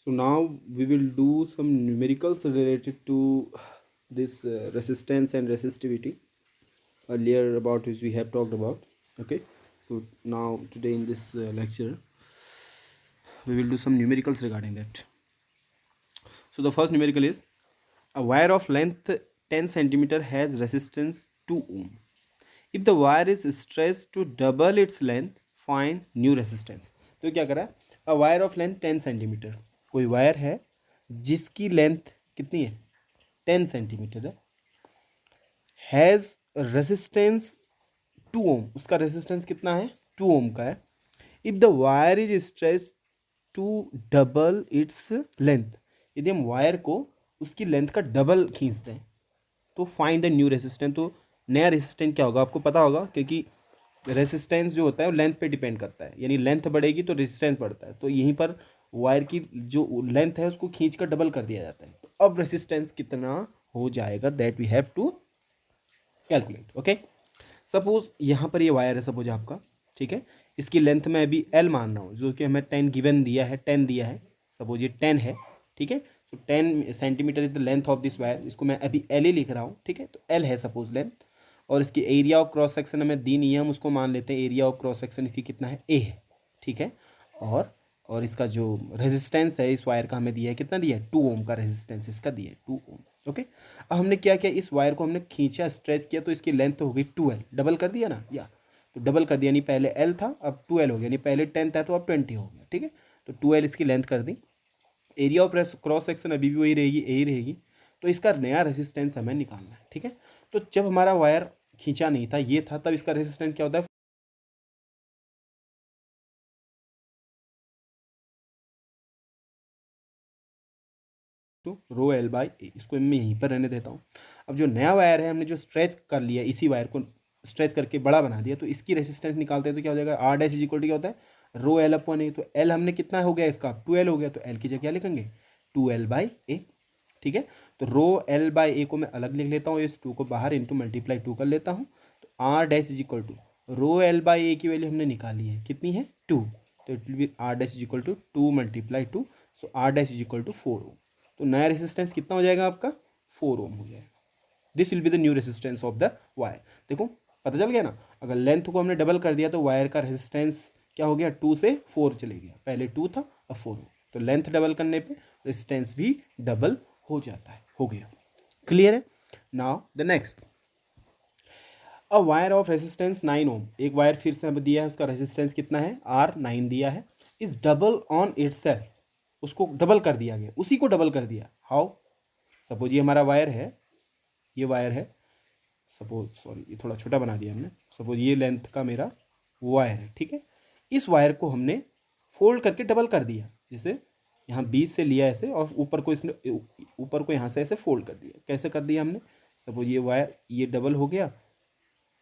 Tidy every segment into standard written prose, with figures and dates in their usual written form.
So now we will do some numericals related to this resistance and resistivity. Earlier about which we have talked about. Okay. So now today in this lecture we will do some numericals regarding that. So the first numerical is a wire of length 10 centimeter has resistance 2 ohm. If the wire is stretched to double its length, find new resistance. तो क्या करा, अ wire of length 10 centimetre, कोई wire है जिसकी length कितनी है 10 centimetre है, has resistance 2 ओम, उसका रेजिस्टेंस कितना है 2 ओम का है. If the wire is stretch to double its length, यदि हम वायर को उसकी लेंथ का डबल खींचते हैं तो फाइंड द न्यू रेजिस्टेंस. तो नया रेजिस्टेंस क्या होगा आपको पता होगा, क्योंकि रेजिस्टेंस जो होता है वो लेंथ पे डिपेंड करता है, यानी लेंथ बढ़ेगी तो रेजिस्टेंस बढ़ता है. तो यहीं पर वायर की जो लेंथ है उसको खींच कर डबल कर दिया जाता है. तो अब रेजिस्टेंस कितना हो जाएगा that we have to calculate. Okay, suppose यहाँ पर ये वायर है सपोज आपका, ठीक है, इसकी लेंथ में अभी एल मान रहा हूँ, जो कि हमें 10 गिवन दिया है, 10 दिया है, सपोज ये 10 है, ठीक है. सो 10 centimetre is the length of this wire, इसको मैं अभी एल ही लिख रहा हूँ, ठीक है. तो एल है सपोज लेंथ, और इसकी एरिया ऑफ क्रॉस सेक्शन हमें दी नहीं है, हम उसको मान लेते हैं एरिया ऑफ क्रॉस सेक्शन इसकी कितना है ए है, ठीक है. और इसका जो रेजिस्टेंस है इस वायर का हमें दिया है, कितना दिया है 2 ओम का रेजिस्टेंस इसका दिया है 2 ओम. ओके, अब हमने क्या किया, इस वायर को हमने खींचा, स्ट्रेच किया, तो इसकी लेंथ हो गई 2L, डबल कर दिया ना, या तो डबल कर दिया, यानी पहले L था अब 2L हो गया, यानी पहले 10 था तो अब 20 हो गया, ठीक है. तो 2L इसकी लेंथ कर दी. एरिया ऑफ क्रॉस सेक्शन अभी भी वही रहेगी, यही रहेगी. तो इसका नया रेजिस्टेंस हमें निकालना है, ठीक है. तो जब हमारा वायर खींचा नहीं था, ये था, तब इसका रेजिस्टेंस क्या होता है, रो एल बाई ए. इसको मैं यहीं पर रहने देता हूँ. अब जो नया वायर है हमने जो स्ट्रेच कर लिया, इसी वायर को स्ट्रेच करके बड़ा बना दिया, तो इसकी रेजिस्टेंस निकालते हैं तो क्या हो जाएगा, R dash is equal to क्या होता है रो एल अपॉन ए. तो एल हमने कितना हो गया इसका 2L हो गया, तो एल की जगह क्या लिखेंगे 2L बाई ए, ठीक है. तो रो एल बाई ए को मैं अलग लिख लेता हूँ, इस 2 को बाहर इंटू मल्टीप्लाई 2 कर लेता हूँ. तो R dash is equal to rho L by A की वैल्यू हमने निकाली है, कितनी है 2, तो it will be R dash is equal to 2 multiply 2, so R dash is equal to 4 ohm. तो नया रेजिस्टेंस कितना हो जाएगा आपका 4 ओम हो जाएगा. This will be the new resistance of the wire. देखो पता चल गया ना, अगर लेंथ को हमने डबल कर दिया तो वायर का रेजिस्टेंस क्या हो गया 2 से 4 चले गया, पहले 2 था अब 4 हो. तो लेंथ डबल करने पे रेजिस्टेंस भी डबल हो जाता है, हो गया. क्लियर है. Now the next, a wire of resistance 9 ओम, एक वायर फिर से हमें दिया है, उसका रेजिस्टेंस कितना है R9 दिया है, इज डबल ऑन इटसेल्फ, उसको डबल कर दिया गया, उसी को डबल कर दिया. हाउ, सपोज ये हमारा वायर है, ये वायर है सपोज, सॉरी ये थोड़ा छोटा बना दिया हमने, सपोज ये लेंथ का मेरा वायर है, ठीक है. इस वायर को हमने फोल्ड करके डबल कर दिया, जैसे यहाँ बीच से लिया ऐसे और ऊपर को इसने ऊपर को यहाँ से ऐसे फोल्ड कर दिया. कैसे कर दिया हमने, सपोज ये वायर ये डबल हो गया,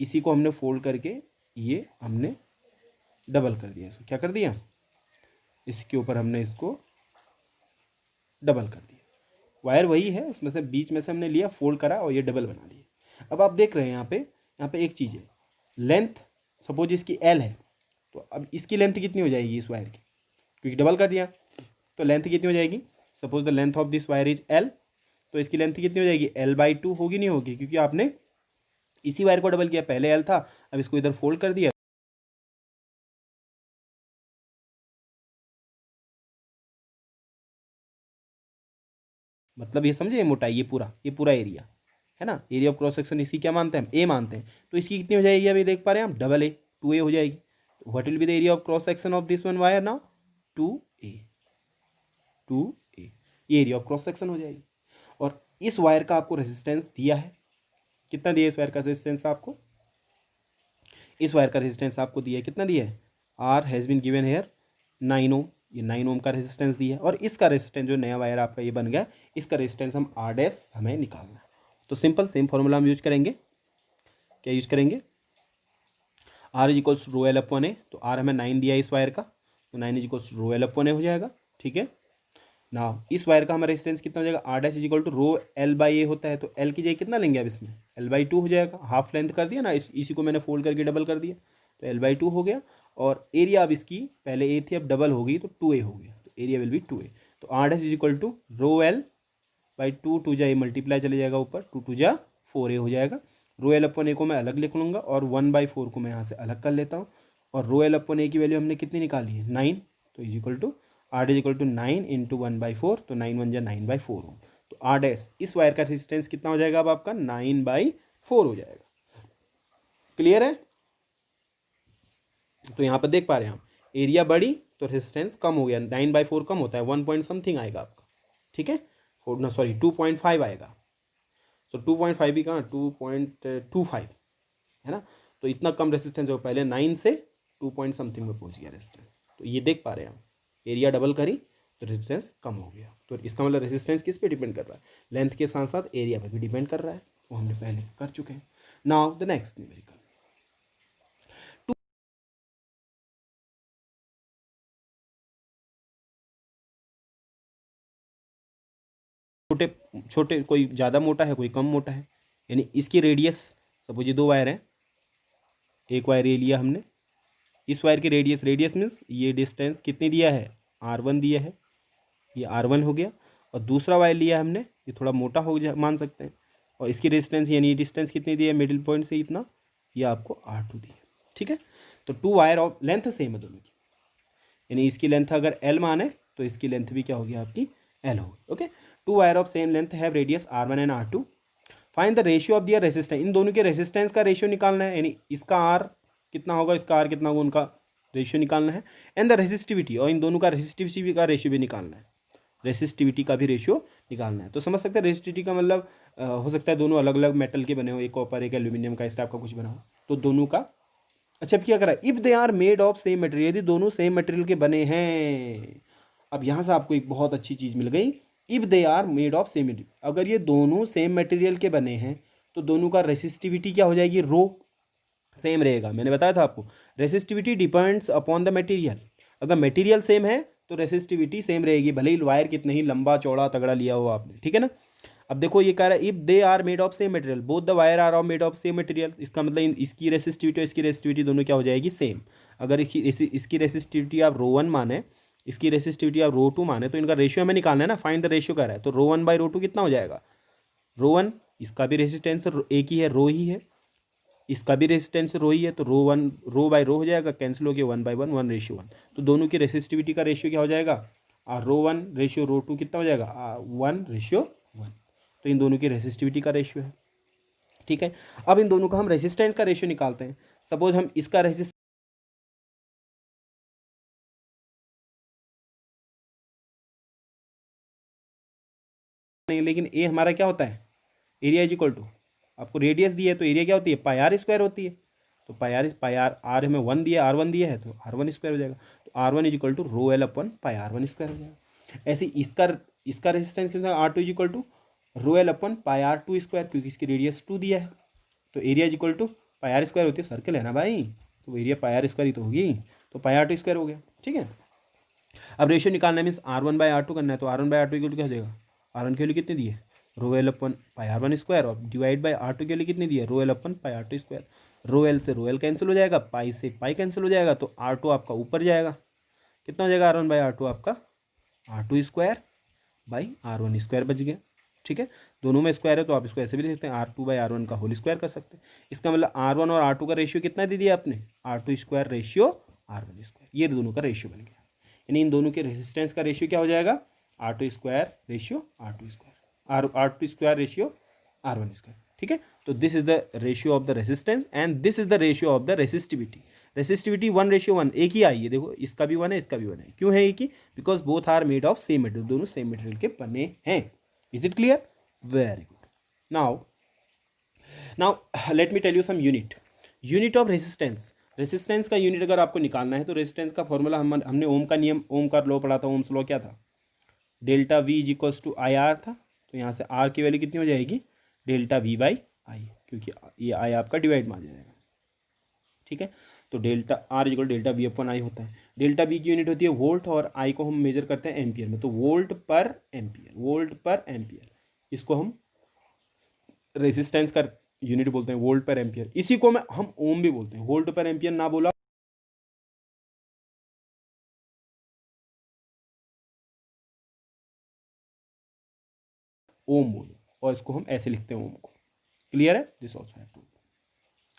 इसी को हमने फोल्ड करके ये हमने डबल कर दिया. इसको क्या कर दिया, इसके ऊपर हमने इसको डबल कर दिया. वायर वही है, उसमें से बीच में से हमने लिया, फोल्ड करा और ये डबल बना दिया. अब आप देख रहे हैं यहाँ पे एक चीज़ है, लेंथ सपोज इसकी L है, तो अब इसकी लेंथ कितनी हो जाएगी इस वायर की, क्योंकि डबल कर दिया, तो लेंथ कितनी हो जाएगी, suppose the length of this wire is L, तो इसकी लेंथ कितनी हो जाएगी L/2 होगी, नहीं होगी, क्योंकि आपने इसी वायर को डबल किया, पहले L था अब इसको इधर फोल्ड कर दिया. मतलब ये समझे, मोटाई, ये पूरा एरिया है ना, एरिया ऑफ क्रॉस सेक्शन इसकी क्या मानते हैं हम ए मानते हैं. तो इसकी कितनी हो जाएगी, अभी देख पा रहे हैं हम डबल ए 2A हो जाएगी. What will be the area of cross section of this one wire now 2A, 2A, ये एरिया ऑफ क्रॉस सेक्शन हो जाएगी. और इस वायर का आपको रेजिस्टेंस दिया है, कितना दिया है इस वायर का रेजिस्टेंस आपको, इस वायर का रेजिस्टेंस आपको दिया है, कितना दिया है, R has been given here 9 ohm, ये 9 ओम का रेजिस्टेंस दिया है. और इसका रेजिस्टेंस जो नया वायर आपका ये बन गया, इसका रेजिस्टेंस हम आर डैश हमें निकालना है. तो सिंपल सेम फॉर्मूला हम यूज करेंगे, क्या यूज करेंगे, R is equals rho L upon A. तो आर हमें 9 दिया है इस वायर का, तो 9 is equals rho L upon A हो जाएगा, ठीक है ना. इस वायर का हमारा रेजिस्टेंस कितना हो जाएगा, R dash is equal to rho L by A होता है, तो एल की जगह कितना लेंगे अब इसमें L/2 हो जाएगा, हाफ लेंथ कर दिया ना, इसी को मैंने फोल्ड करके डबल कर दिया, तो L/2 हो गया. और एरिया अब इसकी पहले ए थी अब डबल हो गई तो 2A हो गया, तो एरिया विल बी 2A. तो R dash is equal to rho L by two, two जा ए मल्टीप्लाई चले जाएगा ऊपर, टू टू जा 4a हो जाएगा। रो एल अपन ए को मैं अलग लिख लूँगा और 1/4 को मैं यहाँ से अलग कर लेता हूँ। और रो एल अपन ए की वैल्यू हमने कितनी निकाली है 9, तो is equal to R is equal to 9 into 1/4, तो 9 1 जा 9/4 हो। तो आर डैश इस वायर का रेजिस्टेंस कितना हो जाएगा अब आपका 9/4 हो जाएगा। क्लियर है? तो यहाँ पर देख पा रहे हैं हम, एरिया बढ़ी तो रेजिस्टेंस कम हो गया, 9/4 कम होता है, 1 पॉइंट समथिंग आएगा आपका, ठीक है, ना सॉरी 2.5 आएगा। सो 2.5 भी कहाँ 2.25 है ना, तो इतना कम रेजिस्टेंस हो, पहले 9 से 2 पॉइंट समथिंग में पहुँच गया रेजिस्टेंस। तो ये देख पा रहे हैं हम, एरिया डबल करी तो रेजिस्टेंस कम हो गया। तो इसका मतलब रेजिस्टेंस किस पे डिपेंड कर रहा है, लेंथ के साथ साथ एरिया पे भी डिपेंड कर रहा है, वो हमने पहले कर चुके हैं। नाउ द नेक्स्ट न्यूमेरिकल, छोटे छोटे, कोई ज़्यादा मोटा है कोई कम मोटा है, यानी इसकी रेडियस, सपोज ये दो वायर हैं, एक वायर ये लिया हमने, इस वायर की रेडियस, रेडियस मीन्स ये डिस्टेंस कितनी दिया है r1 दिया है, ये r1 हो गया। और दूसरा वायर लिया हमने, ये थोड़ा मोटा हो मान सकते हैं, और इसकी रेजिस्टेंस यानी ये डिस्टेंस कितनी दी है मिडिल पॉइंट से इतना, ये आपको r2 दी है, ठीक है। तो two wire of length same है दोनों की, यानी इसकी लेंथ अगर l माने तो इसकी लेंथ भी क्या होगी आपकी l होगी, okay. Two wire of same length have radius r1 and r2, find the ratio of their resistance, इन दोनों के रेसिस्टेंस का रेशियो निकालना है, यानी इसका r कितना होगा इसका r कितना होगा, उनका रेशियो निकालना है। एंड द रेसिस्टिविटी, और इन दोनों का रेसिस्टिविटी का रेशियो भी निकालना है, रेसिस्टिविटी का भी रेशियो निकालना है। तो समझ सकते हैं रेसिस्टिविटी का मतलब हो सकता है दोनों अलग अलग मेटल के बने हो, एक कॉपर एक एल्यूमिनियम का, इस टाइप का कुछ बना हो, तो दोनों का। अच्छा अब क्या करा, if they are made of same material, यदि दोनों सेम मटेरियल के बने हैं। अब यहाँ से आपको एक बहुत अच्छी चीज़ मिल गई, if they are made of same material, अगर ये दोनों सेम मटेरियल के बने हैं तो दोनों का रेसिस्टिविटी क्या हो जाएगी, रो सेम रहेगा। मैंने बताया था आपको resistivity depends upon the material, अगर मटेरियल सेम है तो रेसिस्टिविटी सेम रहेगी, भले ही वायर कितना ही लंबा चौड़ा तगड़ा लिया हो आपने, ठीक है ना। अब देखो ये कह रहा है if they are made of same material, both the wire are made of same material, इसका मतलब इसकी रेसिस्टिविटी और इसकी रेसिस्टिविटी दोनों क्या हो जाएगी सेम। अगर इसकी रेसिस्टिविटी आप रो 1 माने, इसकी रेसिस्टिविटी आप रो 2 माने, तो इनका रेशियो हमें निकालना है ना, फाइंड द रेशियो कह रहा है, तो रो 1/रो 2 कितना हो जाएगा, रो 1 इसका भी रेसिस्टेंस एक ही है, रो ही है, इसका भी रेजिस्टेंस रो ही है, तो रो 1 रो/रो हो जाएगा, कैंसिल हो गया, 1/1 1:1, तो दोनों की रेसिस्टिविटी का रेशियो क्या हो जाएगा, रो 1 रेशियो रो 2 कितना हो जाएगा 1:1, तो इन दोनों की रेसिस्टिविटी का रेशियो है, ठीक है। अब इन दोनों का हम रेसिस्टेंस का रेशियो निकालते हैं। सपोज हम इसका रेसिस्टेंस नहीं, लेकिन ए हमारा क्या होता है, एरिया इज इक्वल टू, आपको रेडियस दी है तो एरिया क्या होती है πr² होती है, तो पाई आर हमें 1 दिया, r1 दिया है, तो r1² हो जाएगा, तो r1 is equal to rho L अपन πr1² हो जाएगा। ऐसे इसका रेजिस्टेंस कितना, r2 is equal to rho L अपन πr2², क्योंकि इसकी रेडियस 2 दिया है, तो area is equal to πr² होती है, सर्कल है ना भाई, तो एरिया πr² ही तो होगी, तो πr2² हो गया, ठीक है। अब रेशियो निकालना है, मीन्स r1/r2 करना है, तो r1/r2 इक्वल टू क्या हो जाएगा, r1 के लिए कितनी दी है रो एल अपन πr1² और डिवाइड बाई r2 के लिए कितनी दी है रो एल अपन πr2², रो एल से रो एल कैंसिल हो जाएगा, पाई से पाई कैंसिल हो जाएगा, तो r2 आपका ऊपर जाएगा, कितना हो जाएगा r1/r2 आपका r2² बच गया, ठीक है। दोनों में स्क्वायर है तो आप इसको ऐसे भी लिख सकते हैं, r2/r1 का होल स्क्वायर कर सकते हैं। इसका मतलब r1 और r2 का रेशियो कितना दे दिया आपने, r2² रेशियो r1², ये दोनों का रेशियो बन गया, यानी इन दोनों के रेजिस्टेंस का रेशियो क्या हो जाएगा, r2² ratio r2² ratio r1², ठीक है। तो this is the ratio of the resistance and this is the ratio of the resistivity. Resistivity 1:1 एक ही आई है, देखो इसका भी 1 है इसका भी 1 है, क्यों है एक ही, because both are made of same material, दोनों सेम मटेरियल के बने हैं। Is it clear, very good. Now let me tell you some unit of resistance. Resistance का यूनिट अगर आपको निकालना है तो रेसिस्टेंस का फॉर्मूला हमने ओम का नियम, ओम का लॉ पढ़ा था, ओम्स लॉ क्या था, delta V is equals to I R था, तो यहाँ से आर की वैल्यू कितनी हो जाएगी, डेल्टा वी बाई आई, क्योंकि ये आई आपका डिवाइड में आ जाएगा, ठीक है। तो delta R equal delta V upon I होता है, डेल्टा वी की यूनिट होती है वोल्ट, और आई को हम मेजर करते हैं एम्पियर में, तो वोल्ट पर एम्पियर, इसको हम रेजिस्टेंस का यूनिट बोलते हैं, वोल्ट पर एम्पियर, इसी को हम ओम भी बोलते हैं, वोल्ट पर एम्पियर ना बोला ओम बोलो, और इसको हम ऐसे लिखते हैं ओम को। क्लियर है? This also have to.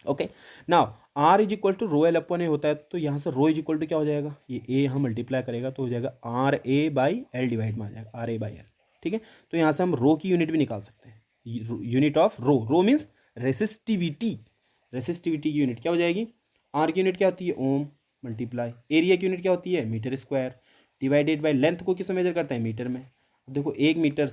Okay, now R is equal to rho L upon A होता है, तो यहाँ से रो इज इक्वल टू क्या हो जाएगा, ये ए यहाँ मल्टीप्लाई करेगा तो हो जाएगा R A by L divide में आ जाएगा आर ए बाई एल। ठीक है, तो यहाँ से हम रो की यूनिट भी निकाल सकते हैं, unit of rho, rho means resistivity, resistivity की यूनिट क्या हो जाएगी, आर की यूनिट क्या होती है ओम, मल्टीप्लाई एरिया की यूनिट क्या होती है metre square, divided by length को किस में मेजर करते हैं मीटर में। देखो 1 मीटर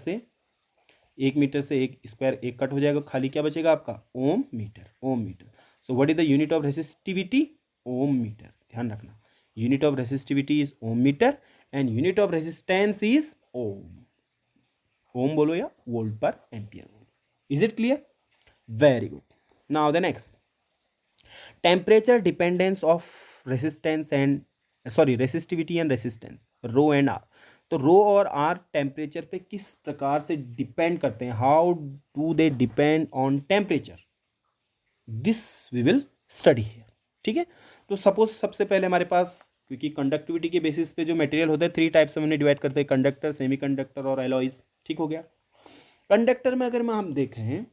से एक स्क्वायर एक कट हो जाएगा, खाली क्या बचेगा आपका ohm meter, ohm meter. So what is the unit of resistivity, ohm meter, ध्यान रखना, unit of resistivity is ohm meter and unit of resistance is ohm, ohm बोलो या वोल्ट पर एम्पियर बोलो। Is it clear? Very good. Now the next, temperature dependence of resistance and resistivity and resistance, rho and R. तो rho और are temperature पे किस प्रकार से डिपेंड करते हैं, how do they depend on temperature, this we will study here. ठीक है, तो सपोज सबसे पहले हमारे पास, क्योंकि कंडक्टिविटी के बेसिस पे जो मटेरियल होता है 3 टाइप्स में हमने डिवाइड करते हैं, कंडक्टर, सेमीकंडक्टर और एलॉयज। ठीक हो गया। कंडक्टर में अगर हम देखें,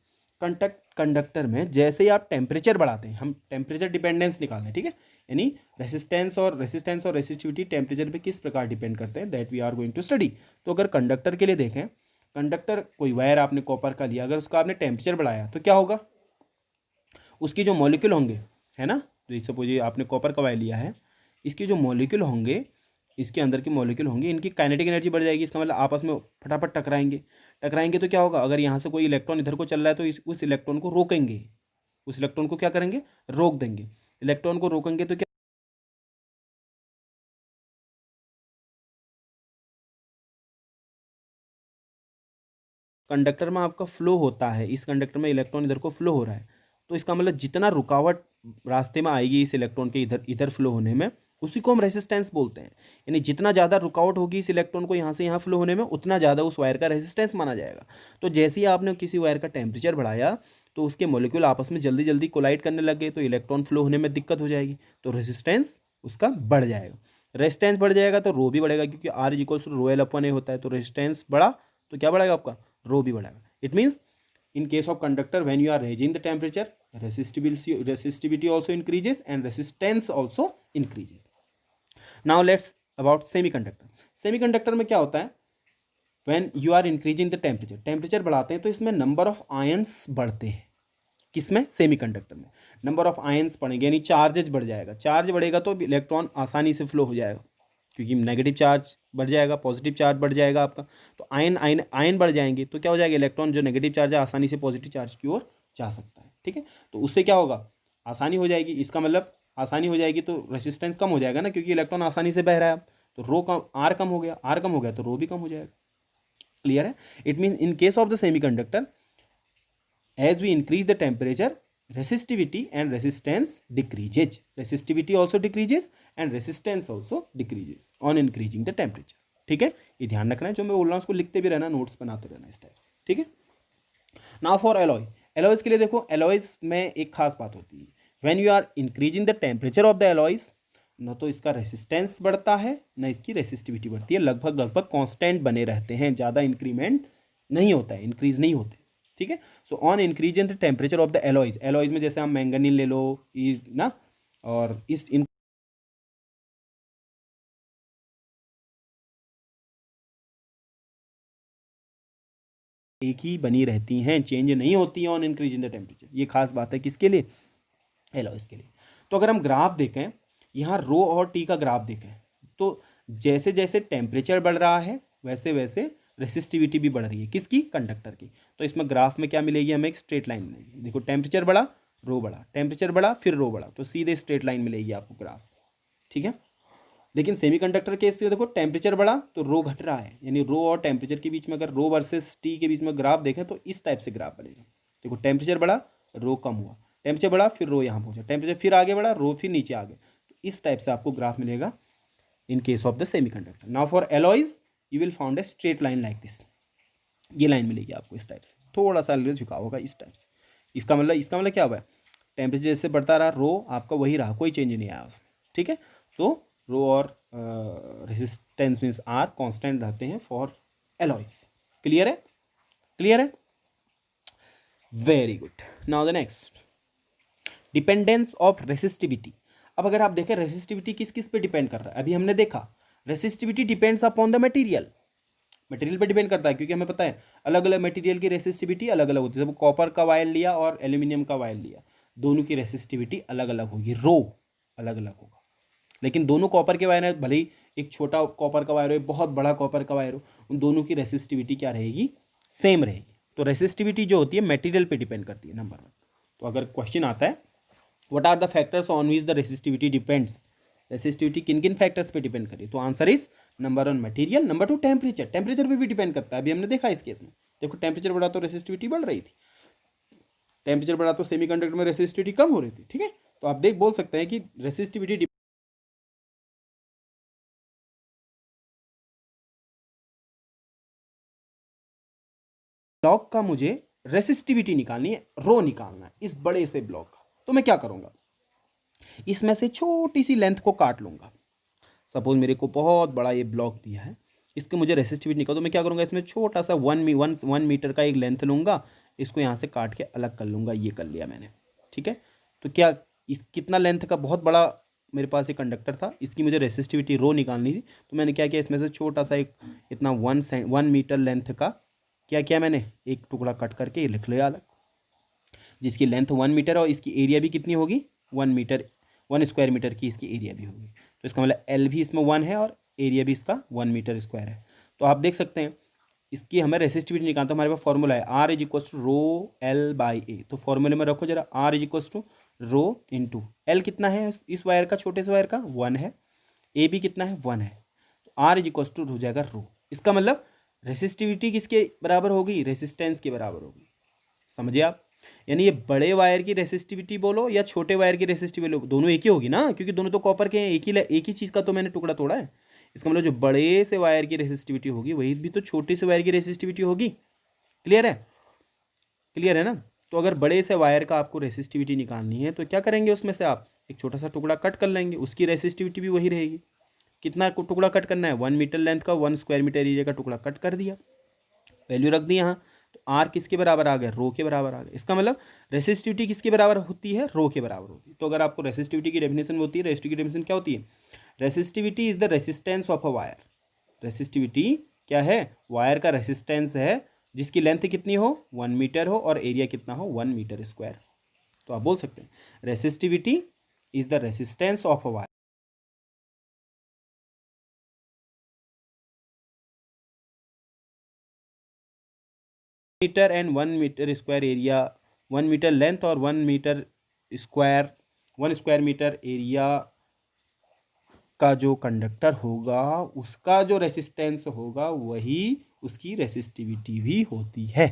कंडक्टर में जैसे ही आप टेम्परेचर बढ़ाते हैं, हम टेम्परेचर डिपेंडेंस निकालते हैं, ठीक है, यानी रेसिस्टेंस और रेसिस्टिविटी टेम्परेचर पे किस प्रकार डिपेंड करते हैं, that we are going to study. तो अगर कंडक्टर के लिए देखें, कंडक्टर कोई वायर आपने कॉपर का लिया, अगर उसका आपने टेम्परेचर बढ़ाया तो क्या होगा, उसकी जो मॉलिक्यूल होंगे, है ना, तो सपोज ये आपने कॉपर का वायर लिया है, इसके जो मॉलिक्यूल होंगे, इसके अंदर के मॉलिक्यूल होंगे, इनकी काइनेटिक एनर्जी बढ़ जाएगी। इसका मतलब आपस में फटाफट टकराएंगे तो क्या होगा, अगर यहाँ से कोई इलेक्ट्रॉन इधर को चल रहा है तो उस इलेक्ट्रॉन को रोकेंगे, उस इलेक्ट्रॉन को क्या करेंगे, रोक देंगे। इलेक्ट्रॉन को रोकेंगे तो क्या, कंडक्टर में आपका फ्लो होता है, इस कंडक्टर में इलेक्ट्रॉन इधर को फ्लो हो रहा है, तो इसका मतलब जितना रुकावट रास्ते में आएगी इस इलेक्ट्रॉन के इधर इधर फ्लो होने में, उसी को हम रेसिस्टेंस बोलते हैं। यानी जितना ज़्यादा रुकावट होगी इस इलेक्ट्रॉन को यहाँ से यहाँ फ्लो होने में, उतना ज़्यादा उस वायर का रेसिस्टेंस माना जाएगा। तो जैसे ही आपने किसी वायर का टेम्परेचर बढ़ाया तो उसके मॉलिक्यूल आपस में जल्दी जल्दी कोलाइड करने लगे, तो इलेक्ट्रॉन फ्लो होने में दिक्कत हो जाएगी, तो रेसिस्टेंस उसका बढ़ जाएगा। रेजिस्टेंस बढ़ जाएगा तो रो भी बढ़ेगा, क्योंकि R is equal to rho L upon A होता है, तो रेजिस्टेंस बढ़ा तो क्या बढ़ेगा आपका, रो भी बढ़ेगा। It means in case of conductor, when you are raising the temperature, resistivity also increases and resistance also increases. Now let's about semiconductor में क्या होता है, when you are increasing the temperature बढ़ाते हैं तो इसमें नंबर ऑफ आयंस बढ़ते हैं, किसमें, सेमीकंडक्टर में नंबर ऑफ आयंस बढ़ेंगे, यानी चार्जेज बढ़ जाएगा, चार्ज बढ़ेगा तो इलेक्ट्रॉन आसानी से फ्लो हो जाएगा, क्योंकि नेगेटिव चार्ज बढ़ जाएगा, पॉजिटिव चार्ज बढ़ जाएगा आपका, तो आयन आयन आयन बढ़ जाएंगे, तो क्या हो जाएगा, इलेक्ट्रॉन जो नेगेटिव चार्ज है आसानी से पॉजिटिव चार्ज की ओर जा सकता है। ठीक है, तो उससे क्या होगा, आसानी हो जाएगी, इसका मतलब आसानी हो जाएगी तो रेसिस्टेंस कम हो जाएगा ना, क्योंकि इलेक्ट्रॉन आसानी से बह रहा है, तो रो कम, आर कम हो गया, आर कम हो गया तो रो भी कम हो जाएगा। क्लियर है? It mean in case of the semiconductor, as we increase the temperature, resistivity and resistance decreases, resistivity also decreases and resistance also decreases on increasing the temperature। ठीक है, ये ध्यान रखना है, जो मैं बोल रहा हूँ उसको लिखते भी रहना, नोट्स बनाते रहना इस टाइप से। ठीक है, नाउ फॉर एलॉयज, एलॉयज के लिए देखो, एलॉयज में एक खास बात होती है, when you are increasing the temperature of the alloys, न तो इसका रेसिस्टेंस बढ़ता है न इसकी रेसिस्टिविटी बढ़ती है, लगभग लगभग कांस्टेंट बने रहते हैं, ज़्यादा इंक्रीमेंट नहीं होता है, इंक्रीज नहीं होते। ठीक है, so on increase in the temperature of the alloys, alloys में जैसे हम मैंगनीन ले लो ना, और इस एक ही बनी रहती हैं, चेंज नहीं होती हैं on increase in the temperature. ये खास बात है किसके लिए, एलॉयज के लिए। तो अगर हम ग्राफ देखें, यहाँ रो और टी का ग्राफ देखें, तो जैसे जैसे टेम्परेचर बढ़ रहा है वैसे वैसे रेसिस्टिविटी भी बढ़ रही है, किसकी, कंडक्टर की। तो इसमें ग्राफ में क्या मिलेगी, हमें एक स्ट्रेट लाइन मिलेगी। देखो टेम्परेचर बढ़ा, रो बढ़ा, टेम्परेचर बढ़ा, फिर रो बढ़ा, तो सीधे स्ट्रेट लाइन मिलेगी आपको ग्राफ। ठीक है, लेकिन सेमीकंडक्टर केस में देखो, टेम्परेचर बढ़ा तो रो घट रहा है, यानी रो और टेम्परेचर के बीच में अगर रो वर्सेस टी के बीच में ग्राफ देखें तो इस टाइप से ग्राफ बनेगा। देखो टेम्परेचर बढ़ा, रो कम हुआ, टेम्परेचर बढ़ा, फिर रो यहाँ पहुंचा, टेम्परेचर फिर आगे बढ़ा, रो फिर नीचे आ गए, तो इस टाइप से आपको ग्राफ मिलेगा in case of the semiconductor. Now for alloys you will found a straight line like this, ये लाइन मिलेगी आपको इस टाइप से, थोड़ा सा झुकाव होगा इस टाइप से। इसका मतलब क्या हुआ है, टेम्परेचर जैसे बढ़ता रहा, रो आपका वही रहा, कोई चेंज नहीं आया उसमें। ठीक है, तो रो और रेजिस्टेंस मीन्स आर कांस्टेंट रहते हैं फॉर एलॉयज। क्लियर है? क्लियर है? Very good. Now the next, dependence of resistivity. अब अगर आप देखें रेसिस्टिविटी किस किस पे डिपेंड कर रहा है, अभी हमने देखा resistivity depends upon the material, material पे डिपेंड करता है, क्योंकि हमें पता है अलग अलग मटेरियल की रेसिस्टिविटी अलग अलग होती है। जब कॉपर का वायर लिया और एल्यूमिनियम का वायर लिया, दोनों की रेसिस्टिविटी अलग अलग होगी, रो अलग अलग होगा। लेकिन दोनों कॉपर के वायर है, भले ही एक छोटा कॉपर का वायर हो, बहुत बड़ा कॉपर का वायर हो, उन दोनों की रेसिस्टिविटी क्या रहेगी? सेम रहेगी। तो रेसिस्टिविटी जो होती है मटेरियल पे डिपेंड करती है, नंबर वन। तो अगर क्वेश्चन आता है what are the factors on which the resistivity depends, resistivity किन किन फैक्टर्स पे डिपेंड करी, तो answer is number one material, number two temperature, temperature पे भी डिपेंड करता है। अभी हमने देखा इस केस में, देखो टेम्परेचर बढ़ा तो रेसिस्टिविटी बढ़ रही थी, टेम्परेचर बढ़ा तो सेमीकंडक्टर में रेसिस्टिविटी कम हो रही थी। ठीक है, तो आप बोल सकते हैं कि रेसिस्टिविटी ब्लॉक का मुझे रेसिस्टिविटी निकालनी है, रो निकालना है इस बड़े से ब्लॉक का। तो मैं क्या करूंगा, इसमें से छोटी सी लेंथ को काट लूंगा। सपोज मेरे को बहुत बड़ा ये ब्लॉक दिया है, इसके मुझे रेसिस्टिविटी निकाल, तो मैं क्या करूंगा, इसमें छोटा सा वन मीटर का एक लेंथ लूंगा, इसको यहाँ से काट के अलग कर लूंगा। ये कर लिया मैंने। ठीक है, तो क्या इस कितना लेंथ का बहुत बड़ा मेरे पास एक कंडक्टर था, इसकी मुझे रेसिस्टिविटी रो निकालनी थी। तो मैंने क्या किया, इसमें से छोटा सा एक इतना 1 मीटर लेंथ का क्या किया मैंने, एक टुकड़ा कट करके ये लिख लिया अलग, जिसकी लेंथ 1 मीटर और इसकी एरिया भी कितनी होगी, 1 मीटर, 1 स्क्वायर मीटर की इसकी एरिया भी होगी। तो इसका मतलब एल भी इसमें 1 है और एरिया भी इसका 1 मीटर स्क्वायर है। तो आप देख सकते हैं इसकी हमें रेसिस्टिविटी निकालना, तो हमारे पास फॉर्मूला है R is equal to rho L by A. तो फॉर्मूले में रखो जरा, R is equal to rho into L कितना है इस वायर का, छोटे से वायर का 1 है, ए भी कितना है 1 है, तो आर इज इक्वल टू हो जाएगा रो। इसका मतलब रेसिस्टिविटी किसके बराबर होगी, रेसिस्टेंस के बराबर होगी। समझिए आप, यानी ये बड़े वायर की रेसिस्टिविटी बोलो या छोटे वायर की रेसिस्टिविटी बोलो, दोनों एक ही होगी ना, क्योंकि दोनों तो कॉपर के हैं, एक ही चीज़ का तो मैंने टुकड़ा तोड़ा है। इसका मतलब जो बड़े से वायर की रेसिस्टिविटी होगी वही भी तो छोटे से वायर की रेसिस्टिविटी होगी। क्लियर है? क्लियर है ना? तो अगर बड़े से वायर का आपको रेसिस्टिविटी निकालनी है तो क्या करेंगे, उसमें से आप एक छोटा सा टुकड़ा कट कर लेंगे, उसकी रेसिस्टिविटी भी वही रहेगी। कितना टुकड़ा कट करना है, 1 मीटर लेंथ का, 1 स्क्वायर मीटर एरिया का टुकड़ा कट कर दिया, वैल्यू रख दी यहाँ। तो आर किसके बराबर आ गया, रो के बराबर आ गया। इसका मतलब रेसिस्टिविटी किसके बराबर होती है, रो के बराबर होती है। तो अगर आपको रेसिस्टिविटी की डेफिनेशन होती है, रेसिस्टिविटी की डेफिनेशन क्या होती है, resistivity is the resistance of a wire. Resistivity क्या है, वायर का रेसिस्टेंस है जिसकी लेंथ कितनी हो, 1 मीटर हो और एरिया कितना हो, 1 मीटर स्क्वायर। तो आप बोल सकते हैं resistivity is the resistance of a wire metre and 1 metre square area, 1 metre length और 1 metre square, 1 square metre area का जो कंडक्टर होगा उसका जो रेसिस्टेंस होगा वही उसकी रेसिस्टिविटी भी होती है।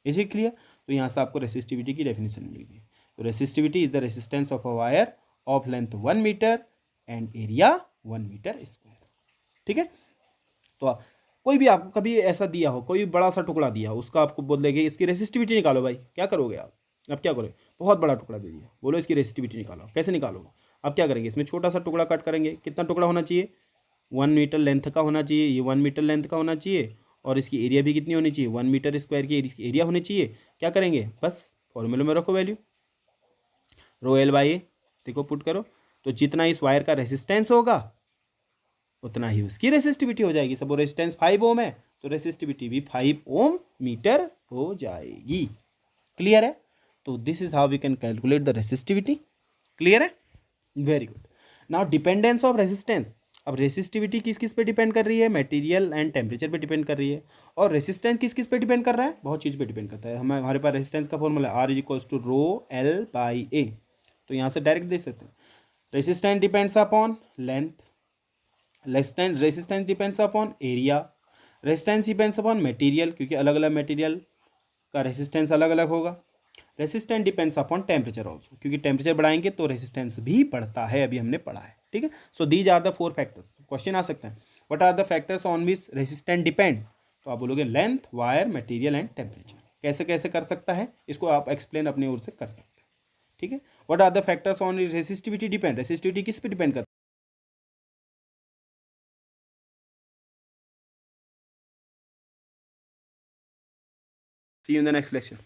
Is it clear? तो यहाँ से आपको रेसिस्टिविटी की डेफिनेशन मिल गई। तो resistivity is the resistance of a wire of length 1 metre and area 1 metre square. ठीक है, तो कोई भी आपको कभी ऐसा दिया हो, कोई बड़ा सा टुकड़ा दिया हो, उसका आपको बोल देंगे इसकी रेसिस्टिविटी निकालो भाई, क्या करोगे आप क्या करोगे, बहुत बड़ा टुकड़ा दे दिया, बोलो इसकी रेसिस्टिविटी निकालो, कैसे निकालोगे? आप क्या करेंगे, इसमें छोटा सा टुकड़ा कट करेंगे। कितना टुकड़ा होना चाहिए, 1 मीटर लेंथ का होना चाहिए, ये 1 मीटर लेंथ का होना चाहिए और इसकी एरिया भी कितनी होनी चाहिए, 1 मीटर स्क्वायर की एरिया होनी चाहिए। क्या करेंगे, बस फॉर्मूले में रखो वैल्यू, रो एल बाई ए, देखो पुट करो, तो जितना इस वायर का रेसिस्टेंस होगा उतना ही उसकी रेसिस्टिविटी हो जाएगी। सब रेजिस्टेंस 5 ओम है तो रेसिस्टिविटी भी 5 ओम मीटर हो जाएगी। क्लियर है? तो this is how we can calculate the resistivity. Clear है? Very good. Now dependence of resistance. अब रेसिस्टिविटी किस किस पे डिपेंड कर रही है, मटेरियल एंड टेम्परेचर पे डिपेंड कर रही है। और रेसिस्टेंस किस किस पे डिपेंड कर रहा है, बहुत चीज़ पे डिपेंड करता है। हमारे पास रेसिस्टेंस का formula R is equals to rho L by A. तो यहाँ से डायरेक्ट दे सकते हैं resistance depends upon length, resistance depends upon area, resistance depends upon material क्योंकि अलग अलग मटेरियल का रेसिस्टेंस अलग अलग होगा। Resistance depends upon temperature also क्योंकि टेम्परेचर बढ़ाएंगे तो रेसिस्टेंस भी बढ़ता है, अभी हमने पढ़ा है। ठीक है, so these are the 4 factors. Question आ सकता है what are the factors on which resistance depend, तो आप बोलोगे length, wire, material and temperature. कैसे कैसे कर सकता है इसको आप एक्सप्लेन अपनी ओर से कर सकते हैं। ठीक है, what are the factors on resistivity depend, resistivity किस पे डिपेंड करता है, See you in the next lecture.